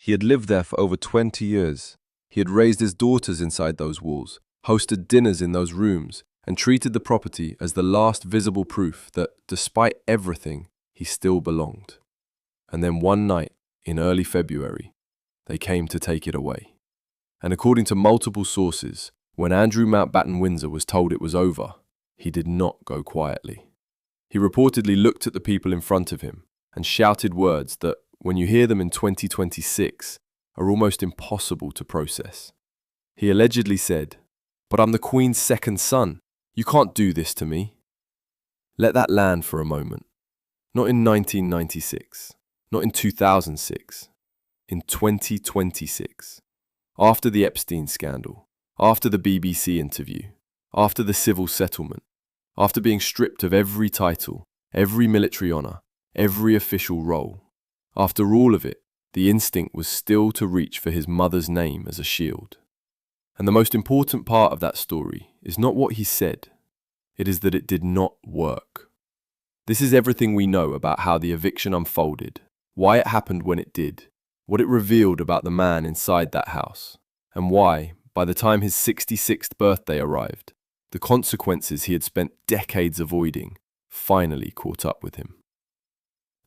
He had lived there for over 20 years. He had raised his daughters inside those walls, hosted dinners in those rooms, and treated the property as the last visible proof that, despite everything, he still belonged. And then one night, in early February, they came to take it away. And according to multiple sources, when Andrew Mountbatten Windsor was told it was over, he did not go quietly. He reportedly looked at the people in front of him and shouted words that, when you hear them in 2026, are almost impossible to process. He allegedly said, "But I'm the Queen's second son. You can't do this to me." Let that land for a moment. Not in 1996, not in 2006, in 2026. After the Epstein scandal, after the BBC interview, after the civil settlement, after being stripped of every title, every military honour, every official role, after all of it, the instinct was still to reach for his mother's name as a shield. And the most important part of that story is not what he said, it is that it did not work. This is everything we know about how the eviction unfolded, why it happened when it did, what it revealed about the man inside that house, and why, by the time his 66th birthday arrived, the consequences he had spent decades avoiding finally caught up with him.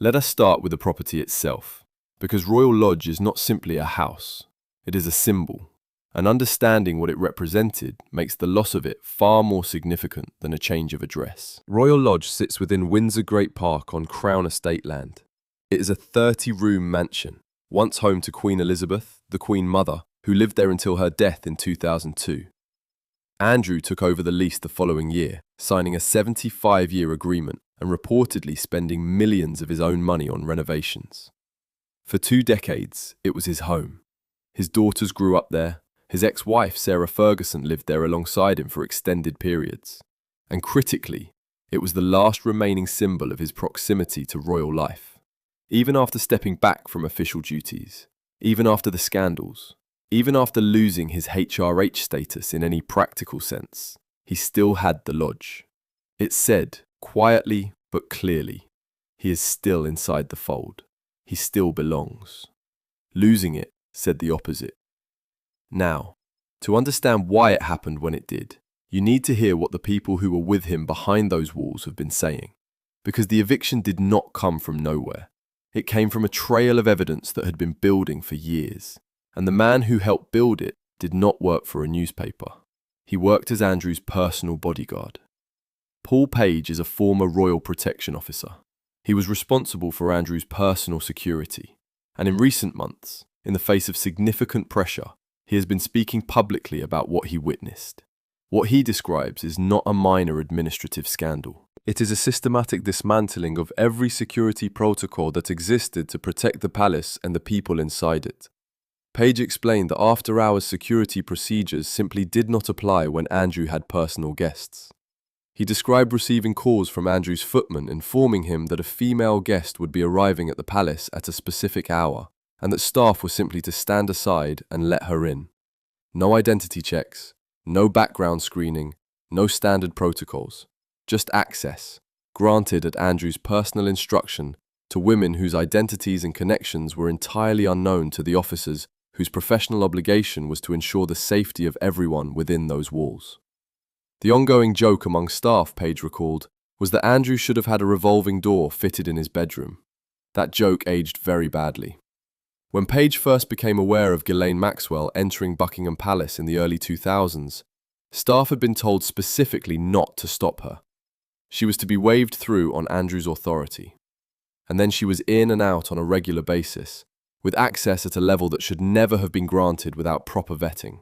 Let us start with the property itself, because Royal Lodge is not simply a house, it is a symbol, and understanding what it represented makes the loss of it far more significant than a change of address. Royal Lodge sits within Windsor Great Park on Crown Estate land. It is a 30-room mansion, once home to Queen Elizabeth, the Queen Mother, who lived there until her death in 2002. Andrew took over the lease the following year, signing a 75-year agreement and reportedly spending millions of his own money on renovations. For 2 decades, it was his home. His daughters grew up there. His ex-wife, Sarah Ferguson, lived there alongside him for extended periods. And critically, it was the last remaining symbol of his proximity to royal life. Even after stepping back from official duties, even after the scandals, even after losing his HRH status in any practical sense, he still had the lodge. It said, quietly but clearly, he is still inside the fold. He still belongs. Losing it said the opposite. Now, to understand why it happened when it did, you need to hear what the people who were with him behind those walls have been saying. Because the eviction did not come from nowhere. It came from a trail of evidence that had been building for years. And the man who helped build it did not work for a newspaper. He worked as Andrew's personal bodyguard. Paul Page is a former Royal Protection Officer. He was responsible for Andrew's personal security. And in recent months, in the face of significant pressure, he has been speaking publicly about what he witnessed. What he describes is not a minor administrative scandal. It is a systematic dismantling of every security protocol that existed to protect the palace and the people inside it. Page explained that after-hours security procedures simply did not apply when Andrew had personal guests. He described receiving calls from Andrew's footman informing him that a female guest would be arriving at the palace at a specific hour, and that staff were simply to stand aside and let her in. No identity checks, no background screening, no standard protocols, just access, granted at Andrew's personal instruction to women whose identities and connections were entirely unknown to the officers whose professional obligation was to ensure the safety of everyone within those walls. The ongoing joke among staff, Page recalled, was that Andrew should have had a revolving door fitted in his bedroom. That joke aged very badly. When Page first became aware of Ghislaine Maxwell entering Buckingham Palace in the early 2000s, staff had been told specifically not to stop her. She was to be waved through on Andrew's authority. And then she was in and out on a regular basis, with access at a level that should never have been granted without proper vetting.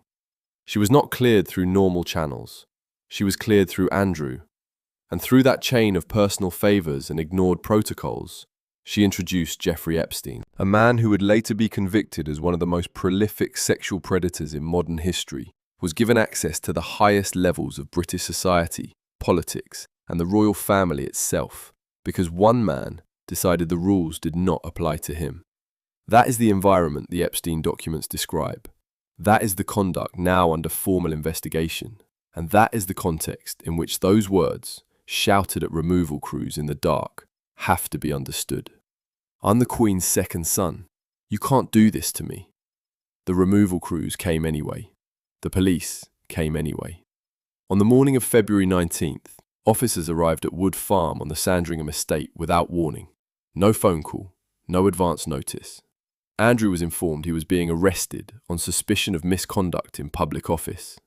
She was not cleared through normal channels. She was cleared through Andrew. And through that chain of personal favours and ignored protocols, she introduced Jeffrey Epstein, a man who would later be convicted as one of the most prolific sexual predators in modern history, was given access to the highest levels of British society, politics, and the royal family itself, because one man decided the rules did not apply to him. That is the environment the Epstein documents describe. That is the conduct now under formal investigation. And that is the context in which those words, shouted at removal crews in the dark, have to be understood. I'm the Queen's second son. You can't do this to me. The removal crews came anyway. The police came anyway. On the morning of February 19th, officers arrived at Wood Farm on the Sandringham estate without warning. No phone call, no advance notice. Andrew was informed he was being arrested on suspicion of misconduct in public office.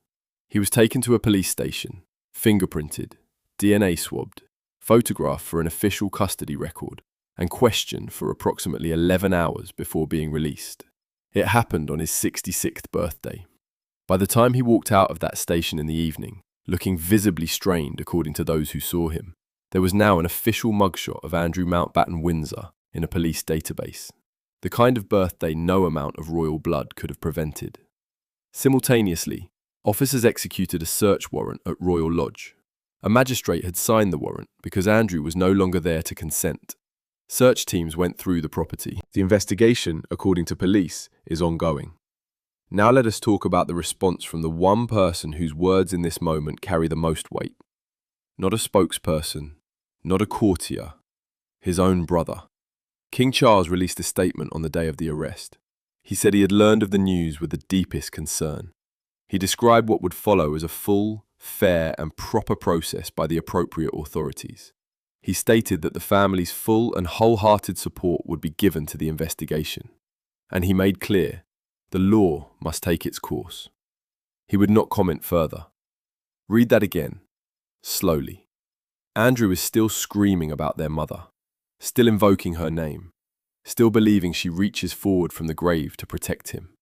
He was taken to a police station, fingerprinted, DNA swabbed, photographed for an official custody record, and questioned for approximately 11 hours before being released. It happened on his 66th birthday. By the time he walked out of that station in the evening, looking visibly strained according to those who saw him, there was now an official mugshot of Andrew Mountbatten Windsor in a police database. The kind of birthday no amount of royal blood could have prevented. Simultaneously, officers executed a search warrant at Royal Lodge. A magistrate had signed the warrant because Andrew was no longer there to consent. Search teams went through the property. The investigation, according to police, is ongoing. Now let us talk about the response from the one person whose words in this moment carry the most weight. Not a spokesperson, not a courtier, his own brother. King Charles released a statement on the day of the arrest. He said he had learned of the news with the deepest concern. He described what would follow as a full, fair and proper process by the appropriate authorities. He stated that the family's full and wholehearted support would be given to the investigation. And he made clear, the law must take its course. He would not comment further. Read that again, slowly. Andrew is still screaming about their mother, still invoking her name, still believing she reaches forward from the grave to protect him.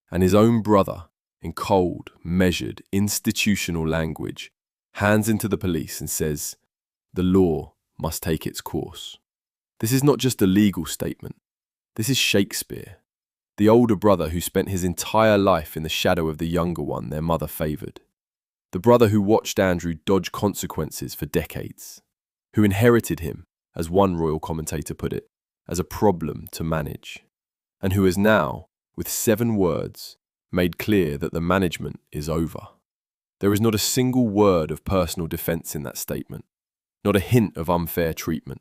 And his own brother, in cold, measured, institutional language, hands into the police and says, the law must take its course. This is not just a legal statement. This is Shakespeare, the older brother who spent his entire life in the shadow of the younger one their mother favoured. The brother who watched Andrew dodge consequences for decades, who inherited him, as one royal commentator put it, as a problem to manage, and who has now, with 7 words, made clear that the management is over. There is not a single word of personal defence in that statement, not a hint of unfair treatment,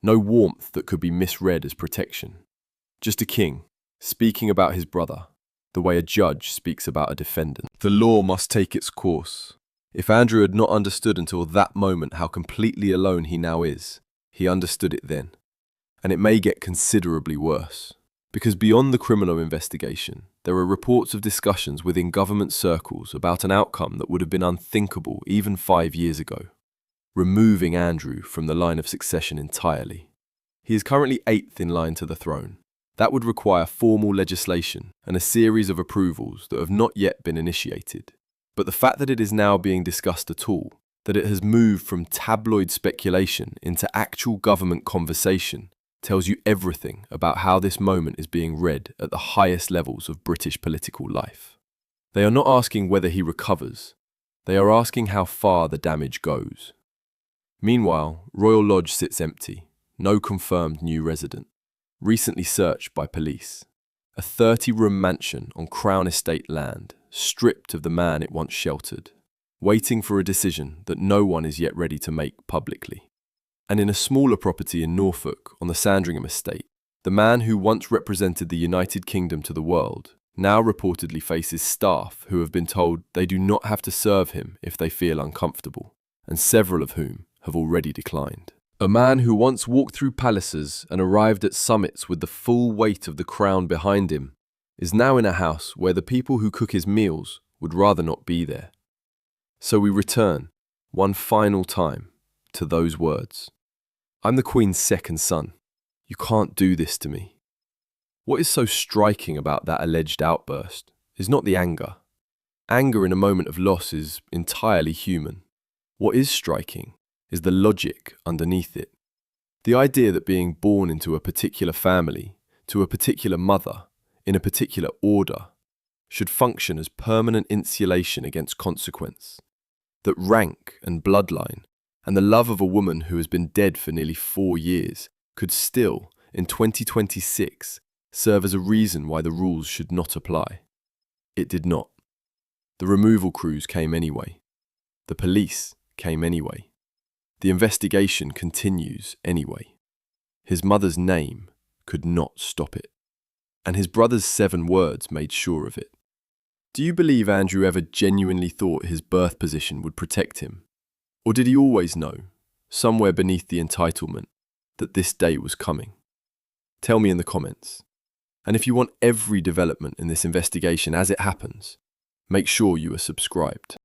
no warmth that could be misread as protection. Just a king, speaking about his brother, the way a judge speaks about a defendant. The law must take its course. If Andrew had not understood until that moment how completely alone he now is, he understood it then. And it may get considerably worse. Because beyond the criminal investigation, there are reports of discussions within government circles about an outcome that would have been unthinkable even 5 years ago. Removing Andrew from the line of succession entirely. He is currently 8th in line to the throne. That would require formal legislation and a series of approvals that have not yet been initiated. But the fact that it is now being discussed at all, that it has moved from tabloid speculation into actual government conversation, tells you everything about how this moment is being read at the highest levels of British political life. They are not asking whether he recovers. They are asking how far the damage goes. Meanwhile, Royal Lodge sits empty, no confirmed new resident, recently searched by police. A 30-room mansion on Crown Estate land, stripped of the man it once sheltered, waiting for a decision that no one is yet ready to make publicly. And in a smaller property in Norfolk on the Sandringham estate, the man who once represented the United Kingdom to the world now reportedly faces staff who have been told they do not have to serve him if they feel uncomfortable, and several of whom have already declined. A man who once walked through palaces and arrived at summits with the full weight of the crown behind him is now in a house where the people who cook his meals would rather not be there. So we return, one final time, to those words. I'm the Queen's second son. You can't do this to me. What is so striking about that alleged outburst is not the anger. Anger in a moment of loss is entirely human. What is striking is the logic underneath it. The idea that being born into a particular family, to a particular mother, in a particular order, should function as permanent insulation against consequence. That rank and bloodline, and the love of a woman who has been dead for nearly 4 years, could still, in 2026, serve as a reason why the rules should not apply. It did not. The removal crews came anyway. The police came anyway. The investigation continues anyway. His mother's name could not stop it. and his brother's 7 words made sure of it. Do you believe Andrew ever genuinely thought his birth position would protect him? Or did he always know, somewhere beneath the entitlement, that this day was coming? Tell me in the comments. And if you want every development in this investigation as it happens, make sure you are subscribed.